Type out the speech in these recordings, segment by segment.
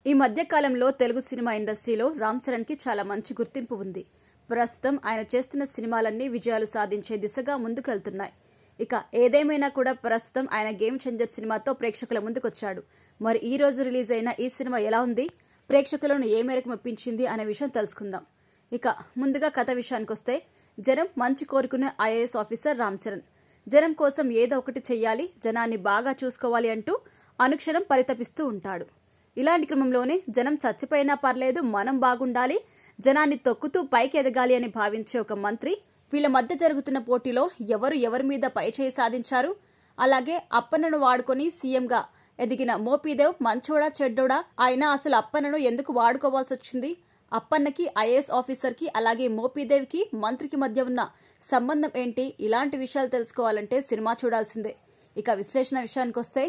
ఈ మధ్య కాలంలో తెలుగు సినిమా ఇండస్ట్రీలో రామ్ చరణ్ కి చాలా మంచి గుర్తింపు ఉంది. ప్రస్తుతం ఆయన చేస్తున్న సినిమాలన్నీ విజయాలు సాధించే దిశగా ముందుకెళ్తున్నాయి. ఇక ఏదేమైనా కూడా ప్రస్తుతం ఆయన గేమ్ చేంజర్ సినిమాతో ప్రేక్షకుల ముందుకొచ్చాడు. మరి ఈ రోజు రిలీజ్ అయిన ఈ సినిమా ఎలా ఉంది, ప్రేక్షకులను ఏ మేరకు మెప్పించింది అనే విషయం తెలుసుకుందాం. ఇక ముందుగా కథ విషయానికొస్తే, జనం మంచి కోరుకునే ఐఏఎస్ ఆఫీసర్ రామ్ చరణ్ జనం కోసం ఏదో ఒకటి చెయ్యాలి, జనాన్ని బాగా చూసుకోవాలి అంటూ అనుక్షణం పరితపిస్తూ ఉంటాడు. ఇలాంటి క్రమంలోనే జనం చచ్చిపోయినా పర్లేదు, మనం బాగుండాలి, జనాన్ని తొక్కుతూ పైకి ఎదగాలి అని భావించే ఒక మంత్రి. వీళ్ల మధ్య జరుగుతున్న పోటీలో ఎవరి మీద పైచేయి సాధించారు, అలాగే అప్పన్నను వాడుకొని సీఎంగా ఎదిగిన మోపీదేవ్ మంచోడా చెడ్డోడా, ఆయన అసలు అప్పన్నను ఎందుకు వాడుకోవాల్సి వచ్చింది, అప్పన్నకి ఐఏఎస్ ఆఫీసర్ కి అలాగే మోపీదేవ్ కి మంత్రికి మధ్య ఉన్న సంబంధం ఏంటి, ఇలాంటి విషయాలు తెలుసుకోవాలంటే సినిమా చూడాల్సిందే. ఇక విశ్లేషణ విషయానికొస్తే,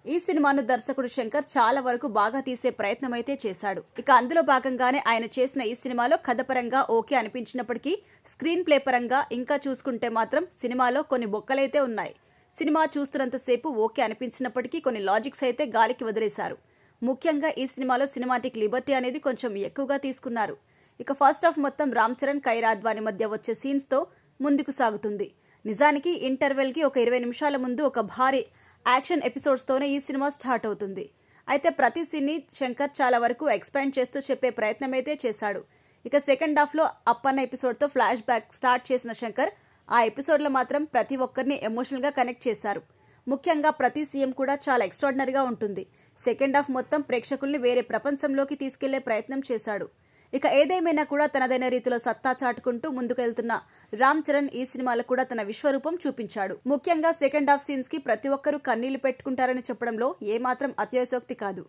ఈ సినిమాను దర్శకుడు శంకర్ చాలా వరకు బాగా తీసే ప్రయత్నం అయితే చేశాడు. ఇక అందులో భాగంగానే ఆయన చేసిన ఈ సినిమాలో కథపరంగా ఓకే అనిపించినప్పటికీ స్క్రీన్ ప్లే పరంగా ఇంకా చూసుకుంటే మాత్రం సినిమాలో కొన్ని బొక్కలైతే ఉన్నాయి. సినిమా చూస్తున్నంతసేపు ఓకే అనిపించినప్పటికీ కొన్ని లాజిక్స్ అయితే గాలికి వదిలేశారు. ముఖ్యంగా ఈ సినిమాలో సినిమాటిక్ లిబర్టీ అనేది కొంచెం ఎక్కువగా తీసుకున్నారు. ఇక ఫస్ట్ హాఫ్ మొత్తం రామ్ చరణ్, కైరా అద్వానీ మధ్య వచ్చే సీన్స్ తో ముందుకు సాగుతుంది. నిజానికి ఇంటర్వెల్ కి ఒక 20 నిమిషాల ముందు ఒక భారీ యాక్షన్ ఎపిసోడ్స్ తోనే ఈ సినిమా స్టార్ట్ అవుతుంది. అయితే ప్రతి సీన్ ని శంకర్ చాలా వరకు ఎక్స్పాండ్ చేస్తూ చెప్పే ప్రయత్నం అయితే చేశాడు. ఇక సెకండ్ హాఫ్ లో అప్పన్న ఎపిసోడ్ తో ఫ్లాష్ బ్యాక్ స్టార్ట్ చేసిన శంకర్ ఆ ఎపిసోడ్ లో మాత్రం ప్రతి ఒక్కరిని ఎమోషనల్ గా కనెక్ట్ చేశారు. ముఖ్యంగా ప్రతి సీఎం కూడా చాలా ఎక్స్ట్రాడినరీగా ఉంటుంది. సెకండ్ హాఫ్ మొత్తం ప్రేక్షకుల్ని వేరే ప్రపంచంలోకి తీసుకెళ్లే ప్రయత్నం చేశాడు. ఇక ఏదేమైనా కూడా తనదైన రీతిలో సత్తా చాటుకుంటూ ముందుకెళ్తున్న రామ్ చరణ్ ఈ సినిమాలో కూడా తన విశ్వరూపం చూపించాడు. ముఖ్యంగా సెకండ్ హాఫ్ సీన్స్ కి ప్రతి ఒక్కరూ కన్నీళ్లు పెట్టుకుంటారని చెప్పడంలో ఏమాత్రం అత్యవసోక్తి కాదు.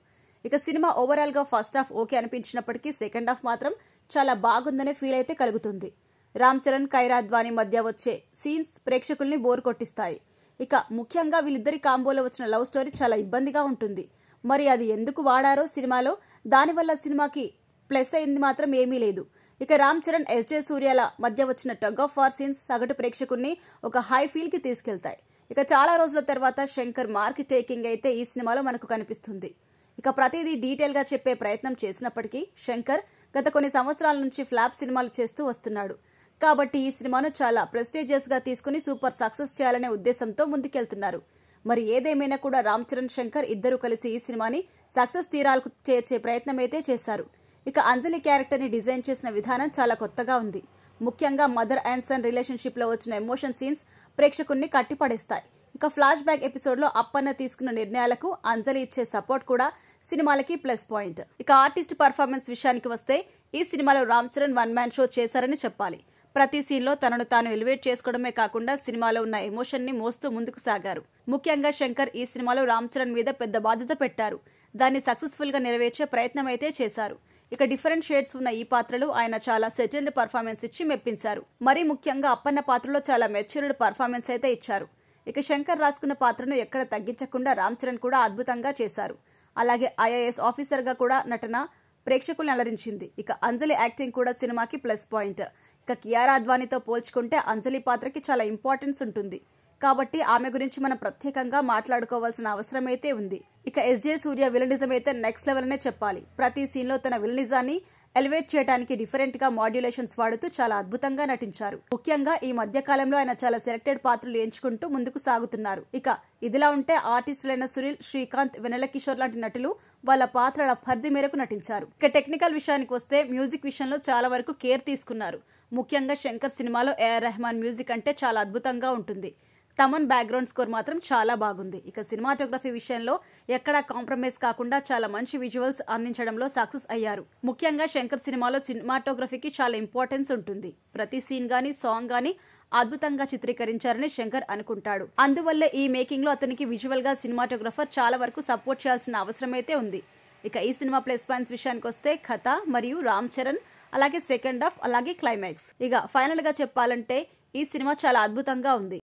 ఇక సినిమా ఓవరాల్ గా ఫస్ట్ హాఫ్ ఓకే అనిపించినప్పటికీ సెకండ్ హాఫ్ మాత్రం చాలా బాగుందనే ఫీల్ అయితే కలుగుతుంది. రామ్ చరణ్, కైరా అద్వానీ మధ్య వచ్చే సీన్స్ ప్రేక్షకుల్ని బోర్ కొట్టిస్తాయి. ఇక ముఖ్యంగా వీళ్ళిద్దరి కాంబోలో వచ్చిన లవ్ స్టోరీ చాలా ఇబ్బందిగా ఉంటుంది. మరి అది ఎందుకు వాడారో సినిమాలో, దానివల్ల సినిమాకి ప్లస్ అయింది మాత్రం ఏమీ లేదు. ఇక రామ్ చరణ్, ఎస్జే సూర్యాల మధ్య వచ్చిన టగ్ ఆఫ్ వార్ సీన్స్ సగటు ప్రేక్షకుల్ని ఒక హై ఫీల్ కి తీసుకెళ్తాయి. ఇక చాలా రోజుల తర్వాత శంకర్ మార్క్ టేకింగ్ అయితే ఈ సినిమాలో మనకు కనిపిస్తుంది. ఇక ప్రతిదీ డీటెయిల్ గా చెప్పే ప్రయత్నం చేసినప్పటికీ శంకర్ గత కొన్ని సంవత్సరాల నుంచి ఫ్లాప్ సినిమాలు చేస్తూ వస్తున్నాడు. కాబట్టి ఈ సినిమాను చాలా ప్రెస్టీజియస్ గా తీసుకుని సూపర్ సక్సెస్ చేయాలనే ఉద్దేశంతో ముందుకెళ్తున్నారు. మరి ఏదేమైనా కూడా రామ్ చరణ్, శంకర్ ఇద్దరు కలిసి ఈ సినిమాని సక్సెస్ తీరాలకు చేర్చే ప్రయత్నం అయితే చేశారు. ఇక అంజలి క్యారెక్టర్ ని డిజైన్ చేసిన విధానం చాలా కొత్తగా ఉంది. ముఖ్యంగా మదర్ అండ్ సన్ రిలేషన్షిప్ లో వచ్చిన ఎమోషన్ సీన్స్ ప్రేక్షకుల్ని కట్టిపడేస్తాయి. ఇక ఫ్లాష్ బ్యాక్ ఎపిసోడ్ లో అప్పన్న తీసుకున్న నిర్ణయాలకు అంజలి ఇచ్చే సపోర్ట్ కూడా సినిమాలకి ప్లస్ పాయింట్. ఇక ఆర్టిస్ట్ పర్ఫార్మెన్స్ విషయానికి వస్తే, ఈ సినిమాలో Ram Charan one man show చేశారని చెప్పాలి. ప్రతి సీన్ లో తనను తాను ఎలివేట్ చేసుకోవడమే కాకుండా సినిమాలో ఉన్న ఎమోషన్ ని మోస్తూ ముందుకు సాగారు. ముఖ్యంగా శంకర్ ఈ సినిమాలో రామ్ చరణ్ మీద పెద్ద బాధ్యత పెట్టారు. దాన్ని సక్సెస్ఫుల్ గా నెరవేర్చే ప్రయత్నం అయితే చేశారు. ఇక డిఫరెంట్ షేడ్స్ ఉన్న ఈ పాత్రలో ఆయన చాలా సెటిల్డ్ పర్ఫార్మెన్స్ ఇచ్చి మెప్పించారు. మరీ ముఖ్యంగా అప్పన్న పాత్రలో చాలా మెచ్యూర్డ్ పర్ఫార్మెన్స్ అయితే ఇచ్చారు. ఇక శంకర్ రాసుకున్న పాత్రను ఎక్కడ తగ్గించకుండా రామ్ చరణ్ కూడా అద్భుతంగా చేశారు. అలాగే ఐఏఎస్ ఆఫీసర్ గా కూడా నటన ప్రేక్షకుల్ని అలరించింది. ఇక అంజలి యాక్టింగ్ కూడా సినిమాకి ప్లస్ పాయింట్. ఇక కియారా అద్వానీతో పోల్చుకుంటే అంజలి పాత్రకి చాలా ఇంపార్టెన్స్ ఉంటుంది. కాబట్టి ఆమె గురించి మనం ప్రత్యేకంగా మాట్లాడుకోవాల్సిన అవసరం అయితే ఉంది. ఇక ఎస్జే సూర్య విలనిజం అయితే నెక్స్ట్ లెవెల్ అనే చెప్పాలి. ప్రతి సీన్ లో తన విలనిజాన్ని ఎలివేట్ చేయడానికి డిఫరెంట్ గా మాడ్యులేషన్స్ వాడుతూ చాలా అద్భుతంగా నటించారు. ముఖ్యంగా ఈ మధ్య కాలంలో ఆయన చాలా సెలెక్టెడ్ పాత్రలు ఎంచుకుంటూ ముందుకు సాగుతున్నారు. ఇక ఇదిలా ఉంటే ఆర్టిస్టులైన సునీల్, శ్రీకాంత్, వెన్నెల కిషోర్ లాంటి నటులు వాళ్ళ పాత్రల పరిధి మేరకు నటించారు. ఇక టెక్నికల్ విషయానికి వస్తే, మ్యూజిక్ విషయంలో చాలా వరకు కేర్ తీసుకున్నారు. ముఖ్యంగా శంకర్ సినిమాలో ఏఆర్ రెహమాన్ మ్యూజిక్ అంటే చాలా అద్భుతంగా ఉంటుంది. తమన్ బ్యాక్గ్రౌండ్ స్కోర్ మాత్రం చాలా బాగుంది. ఇక సినిమాటోగ్రఫీ విషయంలో ఎక్కడా కాంప్రమైజ్ కాకుండా చాలా మంచి విజువల్స్ అందించడంలో సక్సెస్ అయ్యారు. ముఖ్యంగా శంకర్ సినిమాలో సినిమాటోగ్రఫీకి చాలా ఇంపార్టెన్స్ ఉంటుంది. ప్రతి సీన్ గానీ సాంగ్ గానీ అద్భుతంగా చిత్రీకరించారని శంకర్ అనుకుంటాడు. అందువల్ల ఈ మేకింగ్ లో అతనికి విజువల్ గా సినిమాటోగ్రఫర్ చాలా వరకు సపోర్ట్ చేయాల్సిన అవసరం అయితే ఉంది. ఇక ఈ సినిమా ప్లస్ పాయింట్స్ విషయానికి వస్తే, కథ మరియు రామ్ చరణ్, అలాగే సెకండ్ హాఫ్, అలాగే క్లైమాక్స్. ఇక ఫైనల్ గా చెప్పాలంటే ఈ సినిమా చాలా అద్భుతంగా ఉంది.